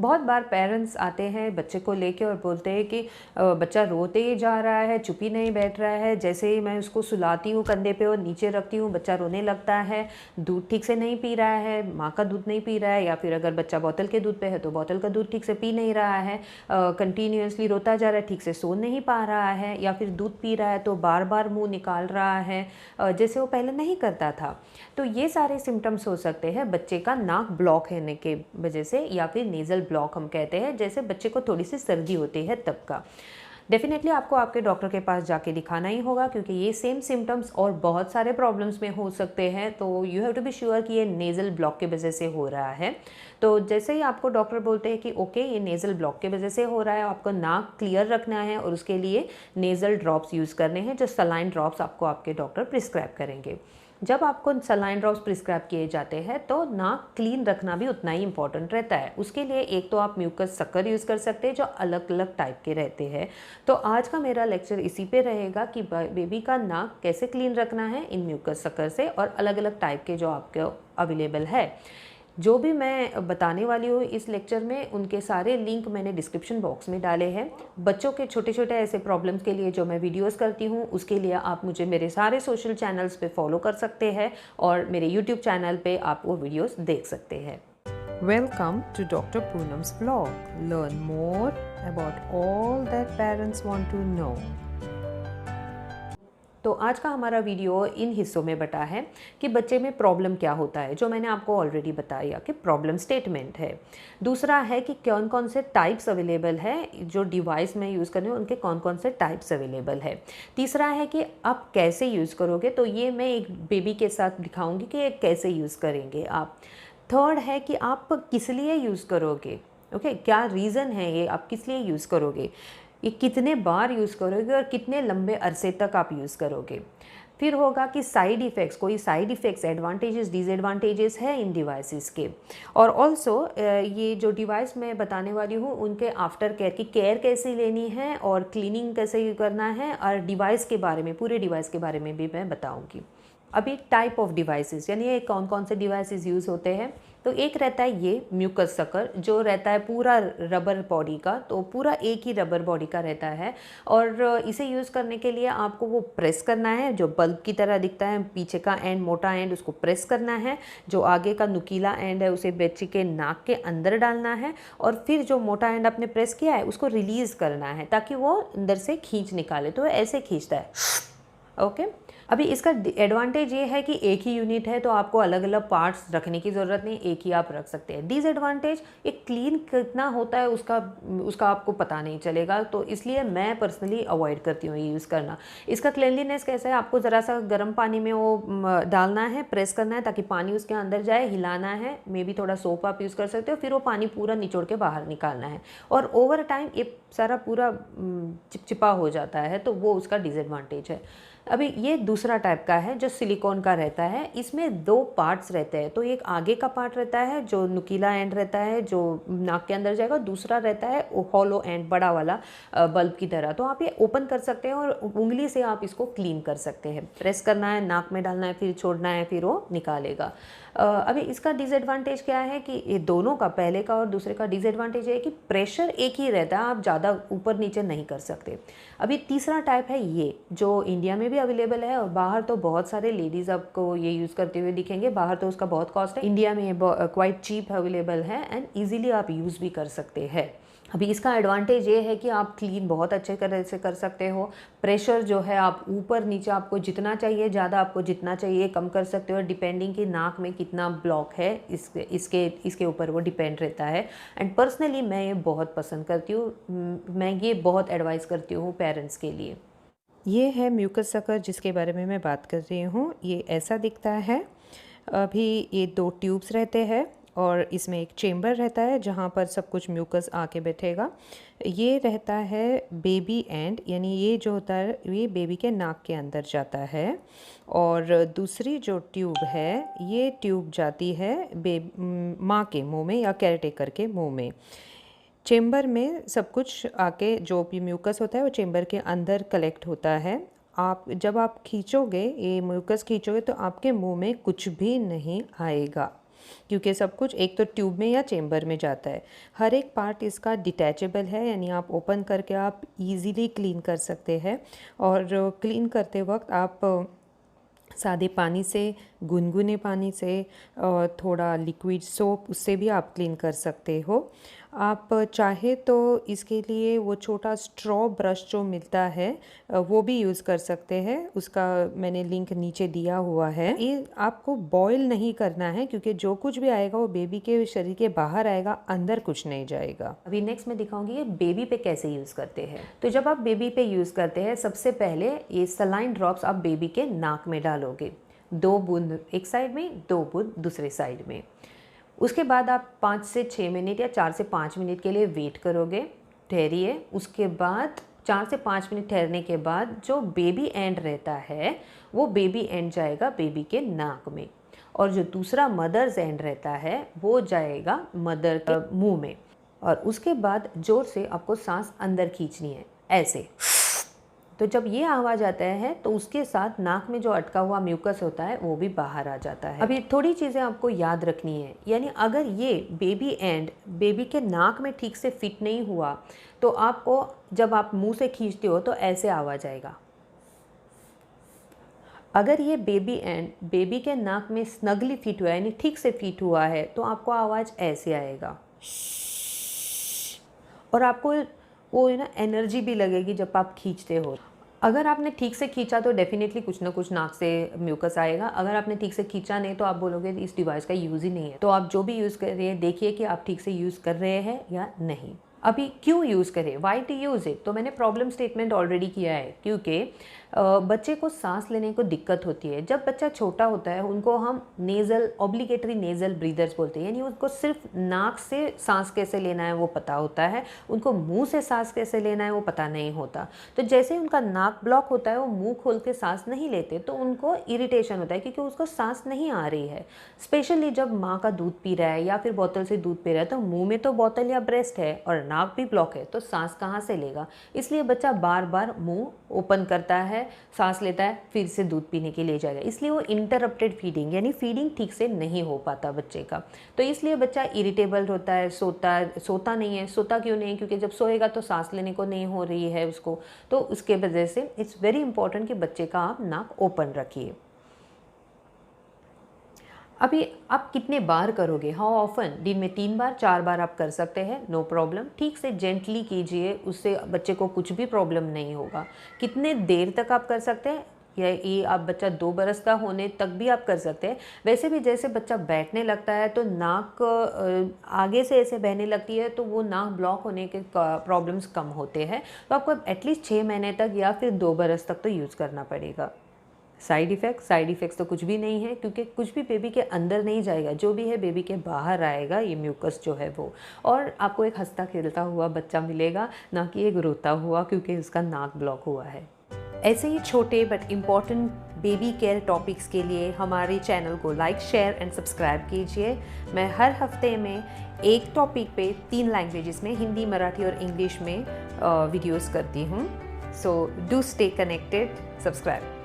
बहुत बार पेरेंट्स आते हैं बच्चे को लेके और बोलते हैं कि बच्चा रोते ही जा रहा है, चुप ही नहीं बैठ रहा है, जैसे ही मैं उसको सुलाती हूँ कंधे पे और नीचे रखती हूँ बच्चा रोने लगता है, दूध ठीक से नहीं पी रहा है, माँ का दूध नहीं पी रहा है, या फिर अगर बच्चा बोतल के दूध पे है तो बोतल का दूध ठीक से पी नहीं रहा है, कंटिन्यूसली रोता जा रहा है, ठीक से सो नहीं पा रहा है, या फिर दूध पी रहा है तो बार बार मुँह निकाल रहा है जैसे वो पहले नहीं करता था। तो ये सारे सिम्टम्स हो सकते हैं बच्चे का नाक ब्लॉक होने के वजह से, या फिर नेज़ल ब्लॉक हम कहते हैं, जैसे बच्चे को थोड़ी सी सर्दी होती है तब का। डेफिनेटली आपको आपके डॉक्टर के पास जाके दिखाना ही होगा, क्योंकि ये सेम सिम्टम्स और बहुत सारे प्रॉब्लम्स में हो सकते हैं। तो you have to be sure कि ये नेज़ल ब्लॉक की वजह से हो रहा है। तो जैसे ही आपको डॉक्टर बोलते हैं कि ओके ये नेज़ल ब्लॉक की वजह से हो रहा है, आपको नाक क्लियर रखना है और उसके लिए नेज़ल ड्रॉप्स यूज़ करने हैं, जो सलाइन ड्रॉप्स आपको आपके डॉक्टर प्रिस्क्राइब करेंगे। जब आपको सलाइन ड्रॉप्स प्रिस्क्राइब किए जाते हैं तो नाक क्लीन रखना भी उतना ही इंपॉर्टेंट रहता है। उसके लिए एक तो आप म्यूकस सकर यूज़ कर सकते हैं जो अलग अलग टाइप के रहते हैं। तो आज का मेरा लेक्चर इसी पे रहेगा कि बेबी का नाक कैसे क्लीन रखना है इन म्यूकस सकर से, और अलग अलग टाइप के जो आपके अवेलेबल है। जो भी मैं बताने वाली हूँ इस लेक्चर में, उनके सारे लिंक मैंने डिस्क्रिप्शन बॉक्स में डाले हैं। बच्चों के छोटे छोटे ऐसे प्रॉब्लम्स के लिए जो मैं वीडियोस करती हूँ, उसके लिए आप मुझे मेरे सारे सोशल चैनल्स पे फॉलो कर सकते हैं और मेरे यूट्यूब चैनल पे आप वो वीडियोस देख सकते हैं। Welcome to doctor Poonam's vlog. Learn more about all that parents want to know. तो आज का हमारा वीडियो इन हिस्सों में बटा है कि बच्चे में प्रॉब्लम क्या होता है, जो मैंने आपको ऑलरेडी बताया कि प्रॉब्लम स्टेटमेंट है। दूसरा है कि कौन कौन से टाइप्स अवेलेबल है, जो डिवाइस में यूज़ करने उनके कौन कौन से टाइप्स अवेलेबल है। तीसरा है कि आप कैसे यूज़ करोगे, तो ये मैं एक बेबी के साथ दिखाऊंगी कि कैसे यूज़ करेंगे आप। थर्ड है कि आप किस लिए यूज़ करोगे, ओके क्या रीज़न है ये, आप किस लिए यूज़ करोगे, ये कितने बार यूज़ करोगे और कितने लंबे अरसे तक आप यूज़ करोगे। फिर होगा कि साइड इफ़ेक्ट्स, कोई साइड इफ़ेक्ट्स, एडवांटेजेस, डिसएडवांटेजेस है इन डिवाइसेस के। और ऑल्सो ये जो डिवाइस मैं बताने वाली हूँ उनके आफ्टर केयर की केयर कैसे लेनी है और क्लीनिंग कैसे करना है, और डिवाइस के बारे में, पूरे डिवाइस के बारे में भी मैं बताऊँगी। अभी टाइप ऑफ डिवाइसेस, यानी ये कौन कौन से डिवाइसेस यूज़ होते हैं। तो एक रहता है ये म्यूकस सकर, जो रहता है पूरा रबर बॉडी का, तो पूरा एक ही रबर बॉडी का रहता है। और इसे यूज़ करने के लिए आपको वो प्रेस करना है, जो बल्ब की तरह दिखता है पीछे का एंड, मोटा एंड, उसको प्रेस करना है। जो आगे का नुकीला एंड है उसे बच्चे के नाक के अंदर डालना है, और फिर जो मोटा एंड आपने प्रेस किया है उसको रिलीज़ करना है ताकि वो अंदर से खींच निकाले। तो ऐसे खींचता है, ओके। अभी इसका एडवांटेज ये है कि एक ही यूनिट है तो आपको अलग अलग पार्ट्स रखने की ज़रूरत नहीं, एक ही आप रख सकते हैं। डिसएडवांटेज, एक क्लीन कितना होता है उसका आपको पता नहीं चलेगा, तो इसलिए मैं पर्सनली अवॉइड करती हूँ ये यूज़ करना। इसका क्लीनलीनेस कैसा है, आपको ज़रा सा गर्म पानी में वो डालना है, प्रेस करना है ताकि पानी उसके अंदर जाए, हिलाना है, मे बी थोड़ा सोप आप यूज़ कर सकते हो, फिर वो पानी पूरा निचोड़ के बाहर निकालना है। और ओवर टाइम ये सारा पूरा चिपचिपा हो जाता है, तो वो उसका डिसएडवांटेज है। अभी ये दूसरा टाइप का है जो सिलिकॉन का रहता है। इसमें दो पार्ट्स रहते हैं, तो एक आगे का पार्ट रहता है जो नुकीला एंड रहता है जो नाक के अंदर जाएगा, दूसरा रहता है हॉलो एंड, बड़ा वाला बल्ब की तरह। तो आप ये ओपन कर सकते हैं और उंगली से आप इसको क्लीन कर सकते हैं। प्रेस करना है, नाक में डालना है, फिर छोड़ना है, फिर वो निकालेगा। अभी इसका डिसएडवांटेज क्या है कि ये दोनों का, पहले का और दूसरे का डिसएडवांटेज है कि प्रेशर एक ही रहता है, आप ज़्यादा ऊपर नीचे नहीं कर सकते। अभी तीसरा टाइप है ये, जो इंडिया में भी अवेलेबल है और बाहर तो बहुत सारे लेडीज़ आपको ये यूज़ करते हुए दिखेंगे। बाहर तो उसका बहुत कॉस्ट है, इंडिया में क्वाइट चीप अवेलेबल है एंड ईजिली आप यूज़ भी कर सकते हैं। अभी इसका एडवांटेज ये है कि आप क्लीन बहुत अच्छे तरह से कर सकते हो। प्रेशर जो है आप ऊपर नीचे, आपको जितना चाहिए ज़्यादा, आपको जितना चाहिए कम कर सकते हो, डिपेंडिंग कि नाक में कितना ब्लॉक है इसके ऊपर वो डिपेंड रहता है। एंड पर्सनली मैं ये बहुत पसंद करती हूँ, मैं ये बहुत एडवाइस करती हूँ पेरेंट्स के लिए। ये है म्यूकस सकर जिसके बारे में मैं बात कर रही हूँ। ये ऐसा दिखता है। अभी ये दो ट्यूब्स रहते हैं और इसमें एक चेम्बर रहता है जहाँ पर सब कुछ म्यूकस आके बैठेगा। ये रहता है बेबी एंड, यानी ये जो होता है ये बेबी के नाक के अंदर जाता है। और दूसरी जो ट्यूब है, ये ट्यूब जाती है माँ के मुंह में या केयरटेकर के मुंह में। चेम्बर में सब कुछ आके, जो भी म्यूकस होता है वो चेम्बर के अंदर कलेक्ट होता है। जब आप खींचोगे, ये म्यूकस खींचोगे तो आपके मुंह में कुछ भी नहीं आएगा। क्योंकि सब कुछ एक तो ट्यूब में या चेम्बर में जाता है। हर एक पार्ट इसका डिटैचेबल है, यानी आप ओपन करके आप इजीली क्लीन कर सकते हैं। और क्लीन करते वक्त आप सादे पानी से, गुनगुने पानी से और थोड़ा लिक्विड सोप, उससे भी आप क्लीन कर सकते हो। आप चाहे तो इसके लिए वो छोटा स्ट्रॉ ब्रश जो मिलता है वो भी यूज़ कर सकते हैं, उसका मैंने लिंक नीचे दिया हुआ है। ये आपको बॉईल नहीं करना है, क्योंकि जो कुछ भी आएगा वो बेबी के शरीर के बाहर आएगा, अंदर कुछ नहीं जाएगा। अभी नेक्स्ट मैं दिखाऊंगी ये बेबी पे कैसे यूज़ करते हैं। तो जब आप बेबी पे यूज़ करते हैं, सबसे पहले ये सलाइन ड्रॉप्स आप बेबी के नाक में डालोगे, 2 बूंद एक साइड में, 2 बूंद दूसरे साइड में। उसके बाद आप 5 से 6 मिनट या 4 से 5 मिनट के लिए वेट करोगे, ठहरिए। उसके बाद 4 से 5 मिनट ठहरने के बाद जो बेबी एंड रहता है वो बेबी एंड जाएगा बेबी के नाक में, और जो दूसरा मदर्स एंड रहता है वो जाएगा मदर के मुंह में। और उसके बाद ज़ोर से आपको सांस अंदर खींचनी है, ऐसे। तो जब ये आवाज़ आता है तो उसके साथ नाक में जो अटका हुआ म्यूकस होता है वो भी बाहर आ जाता है। अभी थोड़ी चीज़ें आपको याद रखनी है, यानी अगर ये बेबी एंड बेबी के नाक में ठीक से फिट नहीं हुआ तो आपको जब आप मुंह से खींचते हो तो ऐसे आवाज़ आएगा। अगर ये बेबी एंड बेबी के नाक में स्नगली फिट हुआ है, यानी ठीक से फिट हुआ है, तो आपको आवाज़ ऐसे आएगा। और आपको वो ना एनर्जी भी लगेगी जब आप खींचते हो। अगर आपने ठीक से खींचा तो डेफिनेटली कुछ ना कुछ नाक से म्यूकस आएगा। अगर आपने ठीक से खींचा नहीं तो आप बोलोगे इस डिवाइस का यूज़ ही नहीं है। तो आप जो भी यूज़ कर रहे हैं देखिए कि आप ठीक से यूज़ कर रहे हैं या नहीं। अभी क्यों यूज़ करें, वाई टू यूज़ इट, तो मैंने प्रॉब्लम स्टेटमेंट ऑलरेडी किया है। क्योंकि बच्चे को सांस लेने को दिक्कत होती है। जब बच्चा छोटा होता है उनको हम नेज़ल ऑब्लिगेटरी नेज़ल ब्रीदर्स बोलते हैं, यानी उनको सिर्फ नाक से सांस कैसे लेना है वो पता होता है, उनको मुंह से सांस कैसे लेना है वो पता नहीं होता। तो जैसे उनका नाक ब्लॉक होता है, वो मुंह खोल के सांस नहीं लेते, तो उनको इरिटेशन होता है क्योंकि उसको सांस नहीं आ रही है। स्पेशली जब माँ का दूध पी रहा है या फिर बोतल से दूध पी रहा है, तो मुँह में तो बोतल या ब्रेस्ट है और नाक भी ब्लॉक है, तो सांस कहाँ से लेगा। इसलिए बच्चा बार बार मुँह ओपन करता है, सांस लेता है, फिर से दूध पीने के लिए जाएगा। इसलिए वो इंटरप्टेड फीडिंग, यानी फीडिंग ठीक से नहीं हो पाता बच्चे का। तो इसलिए बच्चा इरिटेबल होता है, सोता नहीं है। सोता क्यों नहीं? क्योंकि जब सोएगा तो सांस लेने को नहीं हो रही है उसको। तो उसके वजह से इट्स वेरी इंपॉर्टेंट कि बच्चे का आप नाक ओपन रखिए। अभी आप कितने बार करोगे, हाउ ऑफन, दिन में 3 बार 4 बार आप कर सकते हैं, नो प्रॉब्लम। ठीक से जेंटली कीजिए, उससे बच्चे को कुछ भी प्रॉब्लम नहीं होगा। कितने देर तक आप कर सकते हैं, या ये आप बच्चा 2 बरस का होने तक भी आप कर सकते हैं। वैसे भी जैसे बच्चा बैठने लगता है तो नाक आगे से ऐसे बहने लगती है, तो वो नाक ब्लॉक होने के प्रॉब्लम्स कम होते हैं। तो आपको एटलीस्ट 6 महीने तक या फिर 2 बरस तक तो यूज़ करना पड़ेगा। साइड इफ़ेक्ट्स तो कुछ भी नहीं है, क्योंकि कुछ भी बेबी के अंदर नहीं जाएगा, जो भी है बेबी के बाहर आएगा, ये म्यूकस जो है वो। और आपको एक हंसता खेलता हुआ बच्चा मिलेगा, ना कि एक रोता हुआ क्योंकि उसका नाक ब्लॉक हुआ है। ऐसे ही छोटे but important baby care topics के लिए हमारे चैनल को लाइक, शेयर एंड सब्सक्राइब कीजिए। मैं हर हफ्ते में एक टॉपिक पे 3 लैंग्वेजेस में, हिंदी, मराठी और इंग्लिश में वीडियोस करती हूँ। So do stay connected, subscribe.